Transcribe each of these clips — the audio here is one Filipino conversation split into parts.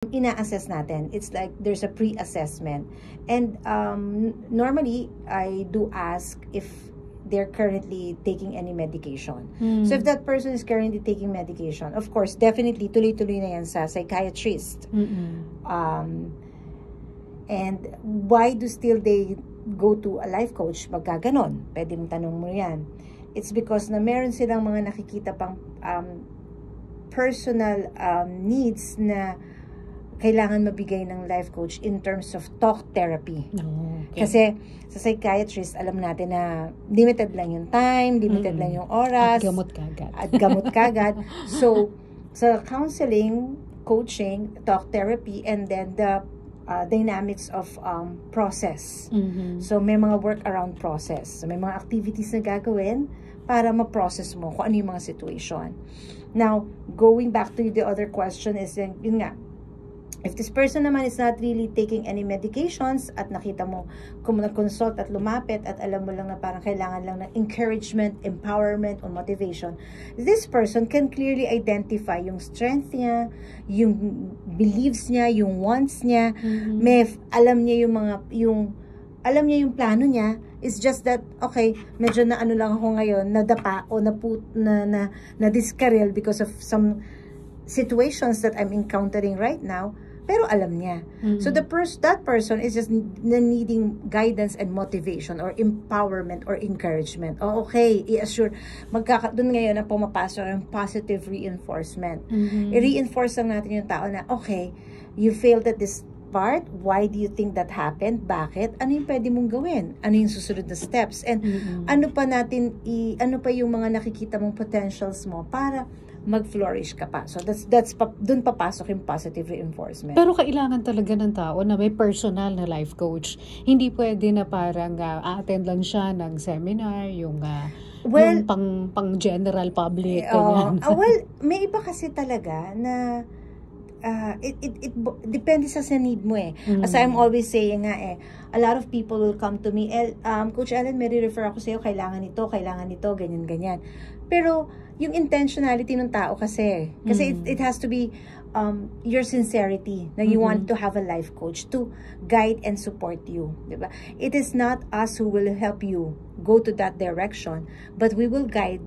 ina-assess natin. It's like there's a pre-assessment. And normally, I do ask if they're currently taking any medication. So if that person is currently taking medication, of course, definitely tuloy-tuloy na yan sa psychiatrist. And why do still they go to a life coach? Magkaganon. Pwede mong tanong mo yan. It's because na meron silang mga nakikita pang personal needs na kailangan mabigay ng life coach in terms of talk therapy. Okay. Kasi sa psychiatrist, alam natin na limited lang yung time, limited lang yung oras. At gamot kagad. At gamot kagad. So, sa counseling, coaching, talk therapy, and then the dynamics of process. So, may mga work-around process. So, may mga activities na gagawin para ma-process mo kung ano yung mga situation. Now, going back to the other question is, yun nga, if this person naman is not really taking any medications at nakita mo kung nag-consult at lumapit at alam mo lang na parang kailangan lang ng encouragement, empowerment, or motivation, this person can clearly identify yung strength niya, yung beliefs niya, yung wants niya, alam niya alam niya yung plano niya. It's just that, okay, medyo na ano lang ako ngayon, nadapa o na discarrel because of some situations that I'm encountering right now, pero alam niya. So that person is just needing guidance and motivation or empowerment or encouragement. Oh, okay, i-assure. Doon ngayon na pumapasok yung positive reinforcement. I-reinforce lang natin yung tao na, okay, you failed at this part, why do you think that happened? Bakit? Ano yung pwede mong gawin? Ano yung susunod na steps? And ano pa yung mga nakikita mong potentials mo para mag-flourish ka pa. So dun papasok yung positive reinforcement. Pero kailangan talaga ng tao na may personal na life coach. Hindi pwede na parang attend lang siya ng seminar, yung pang general public. Well, may iba kasi talaga na it depende sa need mo eh. As I'm always saying nga a lot of people will come to me, Coach Ellen, may re-refer ako sa'yo, kailangan nito, ganyan. Pero yung intentionality ng tao kasi it has to be your sincerity na you want to have a life coach to guide and support you, diba? It is not us who will help you go to that direction, but we will guide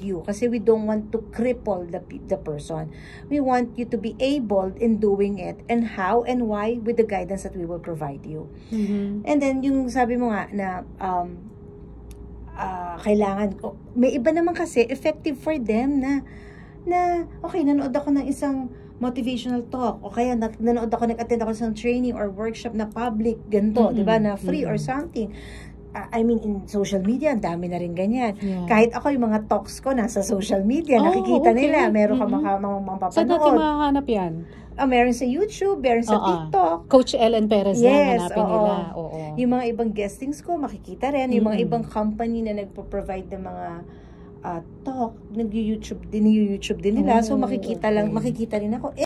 you kasi we don't want to cripple the person. We want you to be able in doing it, and how and why with the guidance that we will provide you. And then yung sabi mo nga na kailangan, may iba naman kasi effective for them na okay, nanood ako ng isang motivational talk o kaya nag-attend ako sa training or workshop na public ganito, di ba, na free or something. I mean, in social media, ang dami na rin ganyan. Kahit ako, yung mga talks ko nasa social media, nakikita nila, meron ka mapapanood. Saan natin makahanap yan? Meron sa YouTube, meron sa TikTok. Coach Ellen Perez na hanapin nila. Yung mga ibang guestings ko, makikita rin. Yung mga ibang company na nagpo-provide ng mga talk, nag-YouTube din nila. So, makikita rin ako.